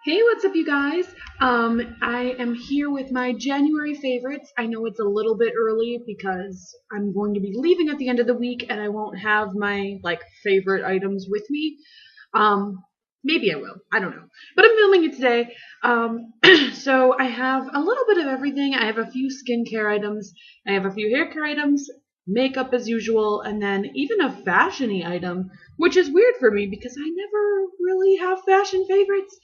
Hey, what's up, you guys? I am here with my January favorites. I know it's a little bit early because I'm going to be leaving at the end of the week and I won't have my favorite items with me. Um, Maybe I will. I don't know. But I'm filming it today. So I have a little bit of everything. I have a few skincare items. I have a few hair care items, makeup as usual, and then even a fashion-y item, which is weird for me because I never really have fashion favorites.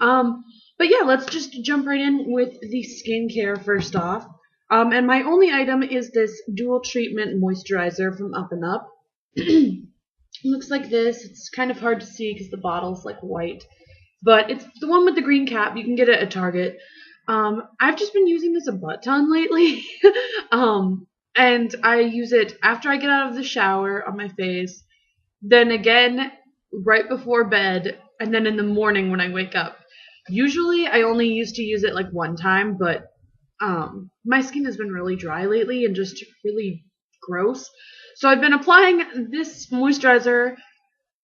Um, but yeah, let's just jump right in with the skincare first off. And my only item is this dual treatment moisturizer from Up and Up. It looks like this. It's kind of hard to see because the bottle's like white, but it's the one with the green cap. You can get it at Target. I've just been using this a butt ton lately. And I use it after I get out of the shower on my face, then again right before bed, and then in the morning when I wake up. Usually I only used to use it like one time, but my skin has been really dry lately and just really gross. So I've been applying this moisturizer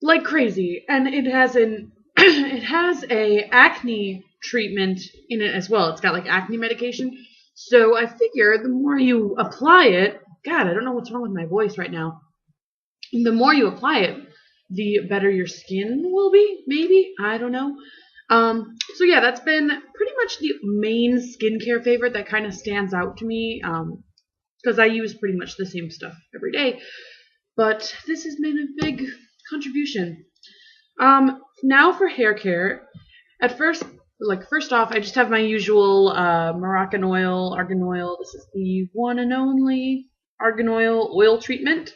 like crazy, and it has an it has a acne treatment in it as well. It's got like acne medication. So I figure the more you apply it, God, I don't know what's wrong with my voice right now. The more you apply it, the better your skin will be, maybe. I don't know. So yeah, that's been pretty much the main skincare favorite that kind of stands out to me, because I use pretty much the same stuff every day. But this has been a big contribution. Now for hair care. At first, first off, I just have my usual Moroccan oil, argan oil. This is the one and only argan oil treatment.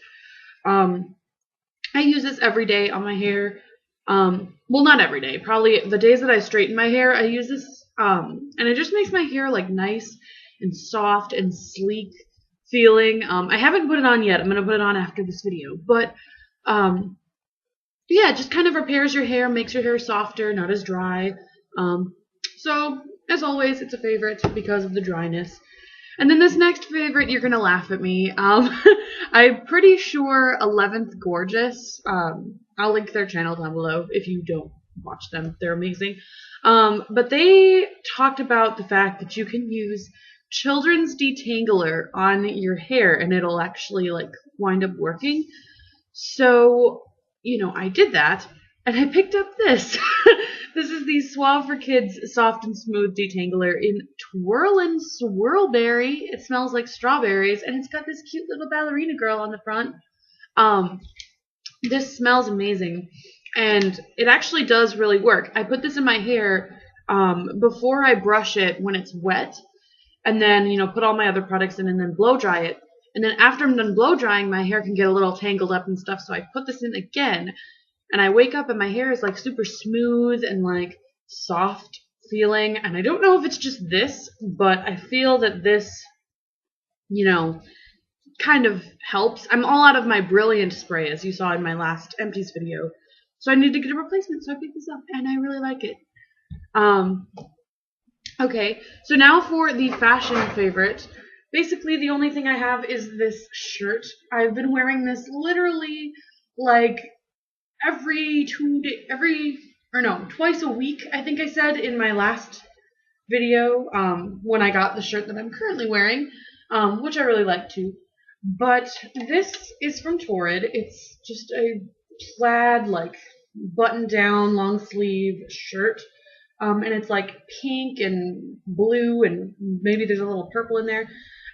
I use this every day on my hair. Well, not every day. Probably the days that I straighten my hair, I use this. And it just makes my hair like nice and soft and sleek feeling. I haven't put it on yet. I'm gonna put it on after this video. But yeah, it just kind of repairs your hair, makes your hair softer, not as dry. So as always, it's a favorite because of the dryness. And then this next favorite, you're gonna laugh at me. I'm pretty sure 11thgorgeous. I'll link their channel down below if you don't watch them. They're amazing. But they talked about the fact that you can use children's detangler on your hair and it'll actually wind up working. So, I did that and I picked up this. This is the Suave for Kids Soft and Smooth Detangler in Twirlin' Swirlberry. It smells like strawberries, and it's got this cute little ballerina girl on the front. This smells amazing, and it actually does really work. I put this in my hair before I brush it when it's wet, and then, put all my other products in and then blow dry it. And then after I'm done blow drying, my hair can get a little tangled up and stuff, so I put this in again. And I wake up and my hair is super smooth and soft feeling. And I don't know if it's just this, but I feel that this, kind of helps. I'm all out of my Brilliant spray, as you saw in my last empties video. So I need to get a replacement, so I picked this up and I really like it. Okay, so now for the fashion favorite. Basically, the only thing I have is this shirt. I've been wearing this literally twice a week, I think I said in my last video, when I got the shirt that I'm currently wearing, which I really like too. But this is from Torrid. It's just a plaid, button-down, long-sleeve shirt. And it's pink and blue and maybe there's a little purple in there.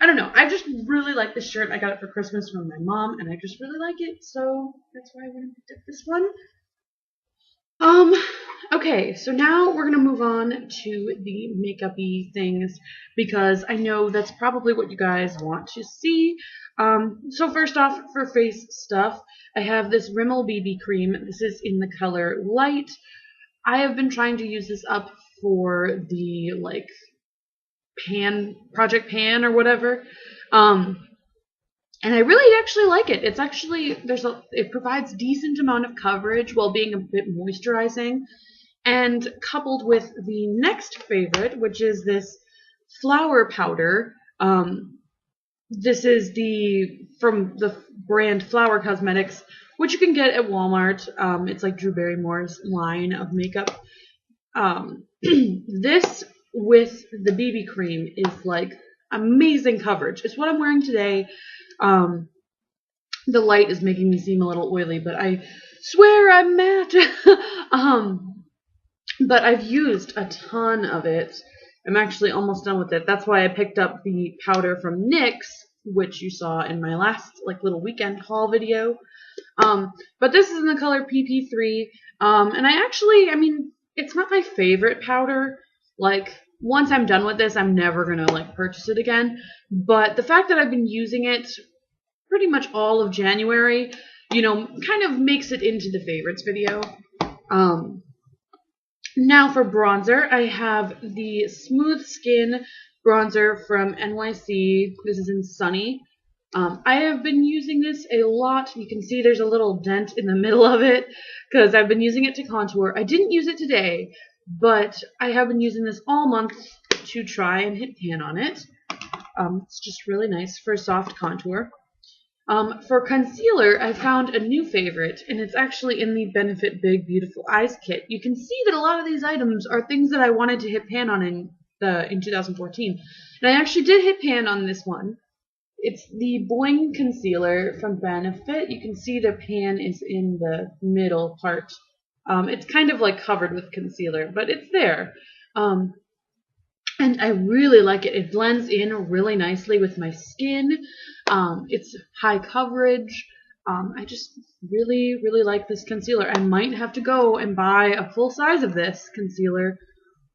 I don't know. I just really like this shirt. I got it for Christmas from my mom, and I just really like it, so that's why I went and picked up this one. Okay, so now we're gonna move on to the makeup-y things because I know that's probably what you guys want to see. So first off, for face stuff, I have this Rimmel BB cream. This is in the color Light. I have been trying to use this up for the Project Pan or whatever. And I really actually like it. It's actually it provides decent amount of coverage while being a bit moisturizing. And coupled with the next favorite, which is this flower powder. This is from the brand Flower Cosmetics, which you can get at Walmart. It's like Drew Barrymore's line of makeup. This with the BB cream is like amazing coverage. It's what I'm wearing today. Um, the light is making me seem a little oily, but I swear I'm matte. But I've used a ton of it. I'm actually almost done with it. That's why I picked up the powder from NYX, which you saw in my last like little weekend haul video. But this is in the color PP3. And I mean, it's not my favorite powder. Like, once I'm done with this, I'm never gonna like purchase it again. But the fact that I've been using it pretty much all of January, you know, kind of makes it into the favorites video. Now for bronzer, I have the Smooth Skin bronzer from NYC. This is in Sunny. I have been using this a lot. You can see there's a little dent in the middle of it because I've been using it to contour. I didn't use it today, but I have been using this all month to try and hit pan on it. It's just really nice for soft contour. For concealer, I found a new favorite, and it's actually in the Benefit Big Beautiful Eyes kit. You can see that a lot of these items are things that I wanted to hit pan on in 2014. And I actually did hit pan on this one. It's the Boing Concealer from Benefit. You can see the pan is in the middle part. It's kind of like covered with concealer, but it's there. And I really like it. It blends in really nicely with my skin. It's high coverage. I just really, really like this concealer. I might have to go and buy a full size of this concealer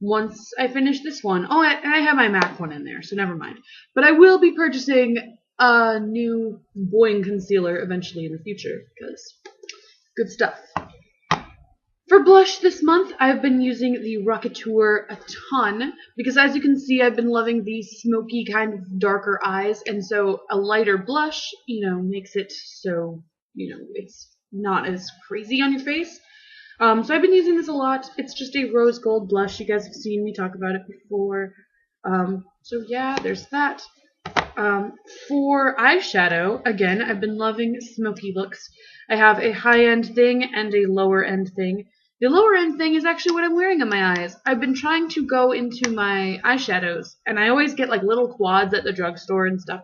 once I finish this one. Oh, I have my MAC one in there, so never mind. But I will be purchasing a new Boing concealer eventually in the future, because good stuff. For blush this month, I've been using the Rocketeur a ton, because as you can see, I've been loving these smoky kind of darker eyes, and so a lighter blush, you know, makes it so, you know, it's not as crazy on your face. So I've been using this a lot. It's just a rose gold blush. You guys have seen me talk about it before. So yeah, there's that. For eyeshadow, again, I've been loving smoky looks. I have a high-end thing and a lower-end thing. The lower-end thing is actually what I'm wearing on my eyes. I've been trying to go into my eyeshadows, and I always get like little quads at the drugstore and stuff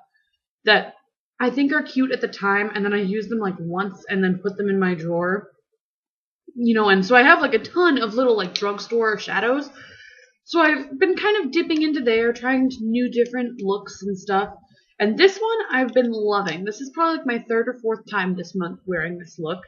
that I think are cute at the time, and then I use them like once and then put them in my drawer. You know, and so I have like a ton of little like drugstore shadows. So I've been kind of dipping into there, trying new different looks and stuff. And this one I've been loving. This is probably like my third or fourth time this month wearing this look.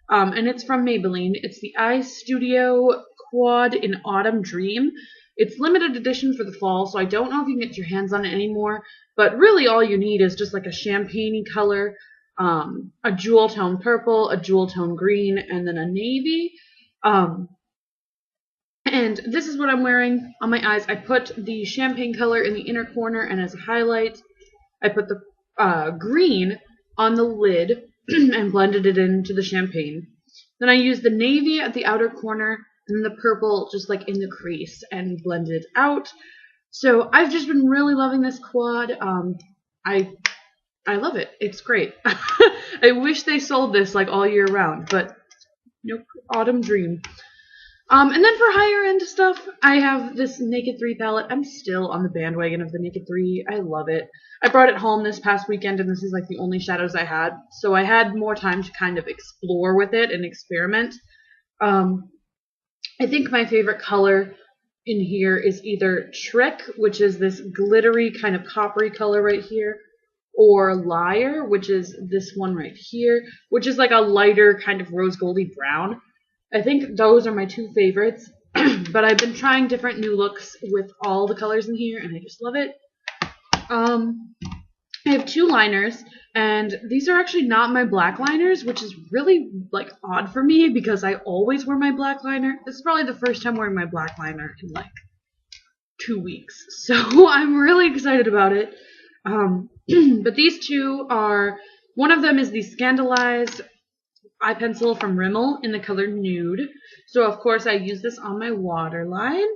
And it's from Maybelline. It's the Eye Studio Quad in Autumn Dream. It's limited edition for the fall, so I don't know if you can get your hands on it anymore. But really all you need is just like a champagne-y color, a jewel tone purple, a jewel tone green, and then a navy. And this is what I'm wearing on my eyes. I put the champagne color in the inner corner and as a highlight. I put the green on the lid and blended it into the champagne. Then I used the navy at the outer corner and the purple just like in the crease and blended out. So I've just been really loving this quad. I love it. It's great. I wish they sold this like all year round, but nope, Autumn Dream. And then for higher end stuff, I have this Naked 3 palette. I'm still on the bandwagon of the Naked 3. I love it. I brought it home this past weekend, and this is like the only shadows I had. So I had more time to kind of explore with it and experiment. I think my favorite color in here is either Trick, which is this glittery kind of coppery color right here, or Liar, which is this one right here, which is like a lighter kind of rose goldy brown. I think those are my two favorites, but I've been trying different new looks with all the colors in here, and I just love it. I have two liners, and these are actually not my black liners, which is really like odd for me because I always wear my black liner. This is probably the first time wearing my black liner in like 2 weeks, so I'm really excited about it. But these two are, one of them is the Scandalized eye pencil from Rimmel in the color Nude. So of course I use this on my waterline.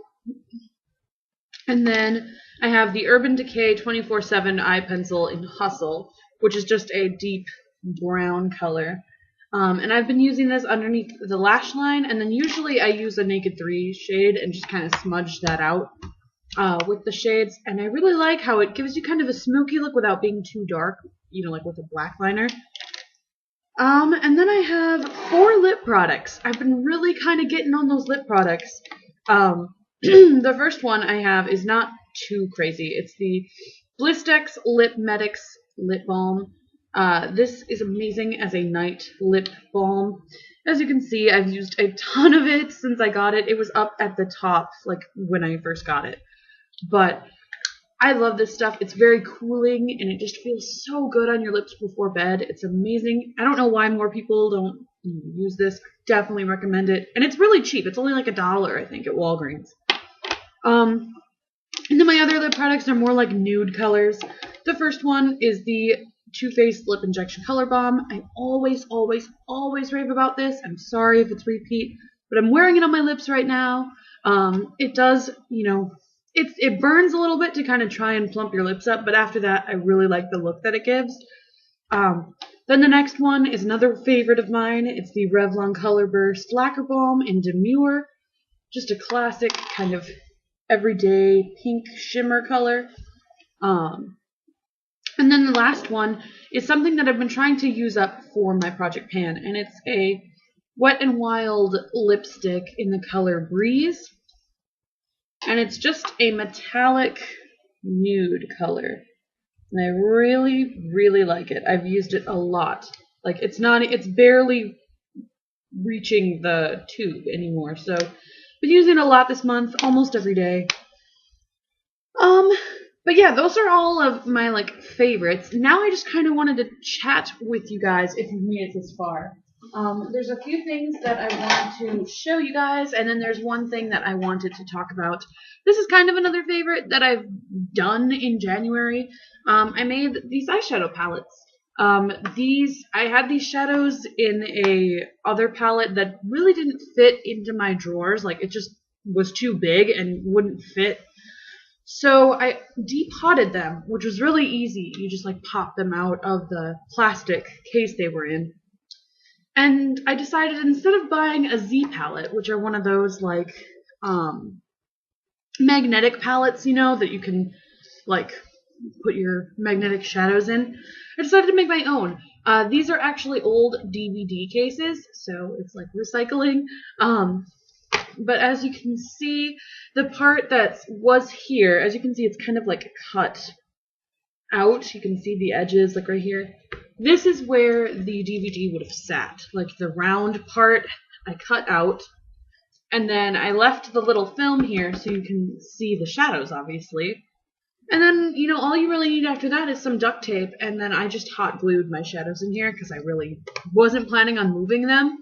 And then I have the Urban Decay 24/7 eye pencil in Hustle, which is just a deep brown color. And I've been using this underneath the lash line, and then usually I use a Naked 3 shade and just kind of smudge that out with the shades. And I really like how it gives you kind of a smoky look without being too dark, like with a black liner. And then I have 4 lip products. I've been really kind of getting on those lip products. The first one I have is not too crazy. It's the Blistex Lip Medix Lip Balm. This is amazing as a night lip balm. As you can see, I've used a ton of it since I got it. It was up at the top, like, when I first got it. But I love this stuff. It's very cooling, and it just feels so good on your lips before bed. It's amazing. I don't know why more people don't use this. Definitely recommend it. And it's really cheap. It's only like $1, I think, at Walgreens. And then my other lip products are more like nude colors. The first one is the Too Faced Lip Injection Color Balm. I always rave about this. I'm sorry if it's repeat, but I'm wearing it on my lips right now. It does, it burns a little bit to kind of try and plump your lips up, but after that, I really like the look that it gives. Then the next one is another favorite of mine. It's the Revlon Color Burst Lacquer Balm in Demure. Just a classic kind of everyday pink shimmer color. And then the last one is something that I've been trying to use up for my Project Pan, and it's a Wet n Wild lipstick in the color Breeze. And it's just a metallic nude color. And I really like it. I've used it a lot. Like, it's barely reaching the tube anymore. So, been using it a lot this month, almost every day. But yeah, those are all of my, favorites. Now I just kind of wanted to chat with you guys if you've made it this far. There's a few things that I want to show you guys, and then there's one thing that I wanted to talk about. This is kind of another favorite that I've done in January. I made these eyeshadow palettes. I had these shadows in a other palette that really didn't fit into my drawers. Like, it just was too big and wouldn't fit. So I depotted them, which was really easy. You just pop them out of the plastic case they were in. And I decided instead of buying a Z palette, which are one of those magnetic palettes, that you can put your magnetic shadows in, I decided to make my own. These are actually old DVD cases, so it's like recycling. But as you can see, the part that was here, as you can see, it's kind of cut out. You can see the edges right here. This is where the DVD would have sat. The round part I cut out, and then I left the little film here so you can see the shadows, obviously. And then, all you really need after that is some duct tape, and then I just hot glued my shadows in here because I really wasn't planning on moving them.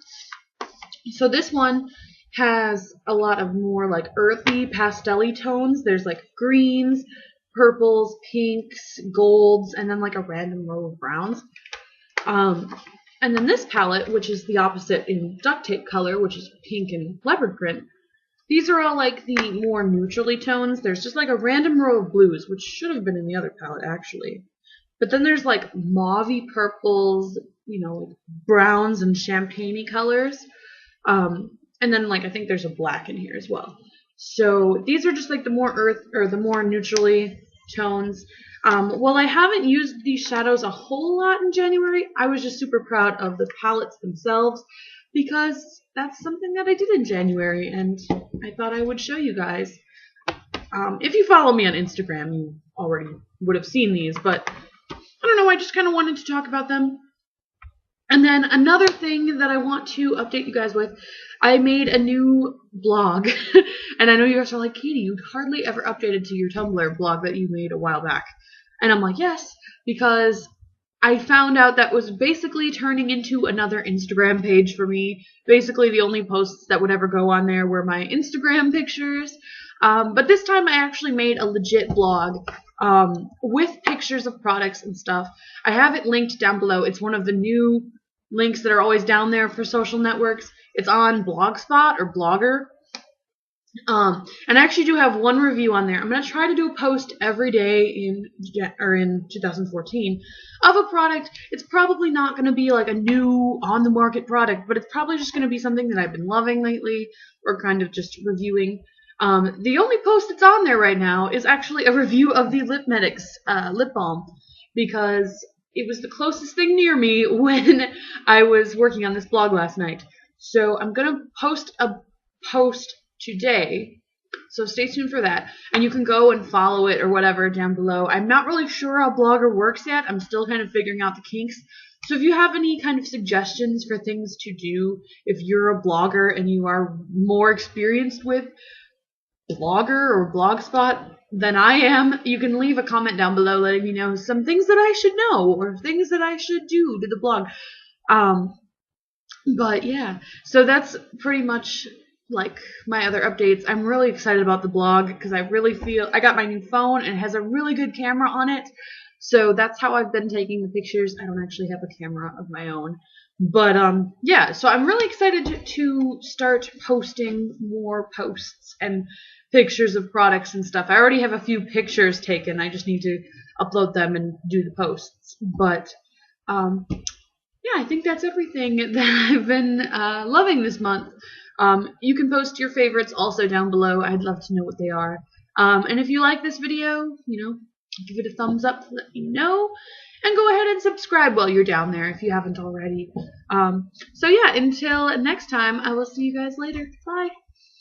So this one has a lot of more earthy, pastel-y tones. There's greens, purples, pinks, golds, and then a random row of browns. And then this palette, which is the opposite in duct tape color, which is pink and leopard print, these are all the more neutrally tones. There's just a random row of blues, which should have been in the other palette actually. But then there's mauvey purples, browns and champagne-y colors. And then I think there's a black in here as well. So these are just the more the more neutrally tones. While I haven't used these shadows a whole lot in January, I was just super proud of the palettes themselves because that's something that I did in January, and I thought I would show you guys. If you follow me on Instagram, you already would have seen these, but I don't know, I just kind of wanted to talk about them. And then another thing that I want to update you guys with, I made a new blog, and I know you guys are like, Katie, you hardly ever updated to your Tumblr blog that you made a while back. And I'm like, yes, because I found out that was basically turning into another Instagram page for me. Basically, the only posts that would ever go on there were my Instagram pictures. But this time I actually made a legit blog with pictures of products and stuff. I have it linked down below. It's one of the new links that are always down there for social networks. It's on Blogspot or Blogger. And I actually do have one review on there. I'm gonna try to do a post every day in 2014 of a product. It's probably not gonna be like a new on the market product, but it's probably just gonna be something that I've been loving lately, or kind of just reviewing. The only post that's on there right now is actually a review of the Lip Medics lip balm, because it was the closest thing near me when I was working on this blog last night. So I'm gonna post a post today, so stay tuned for that, and you can go and follow it or whatever down below. I'm not really sure how Blogger works yet. I'm still kind of figuring out the kinks. So if you have any kind of suggestions for things to do, if you're a blogger and you are more experienced with Blogger or Blogspot than I am, you can leave a comment down below letting me know some things that I should know or things that I should do to the blog. But yeah, so that's pretty much like my other updates. I'm really excited about the blog because I really feel I got my new phone and it has a really good camera on it. So that's how I've been taking the pictures. I don't actually have a camera of my own. But yeah, so I'm really excited to start posting more posts and pictures of products and stuff. I already have a few pictures taken. I just need to upload them and do the posts. But yeah, I think that's everything that I've been loving this month. You can post your favorites also down below. I'd love to know what they are. And if you like this video, give it a thumbs up to let me know. And go ahead and subscribe while you're down there if you haven't already. So yeah, until next time, I will see you guys later. Bye.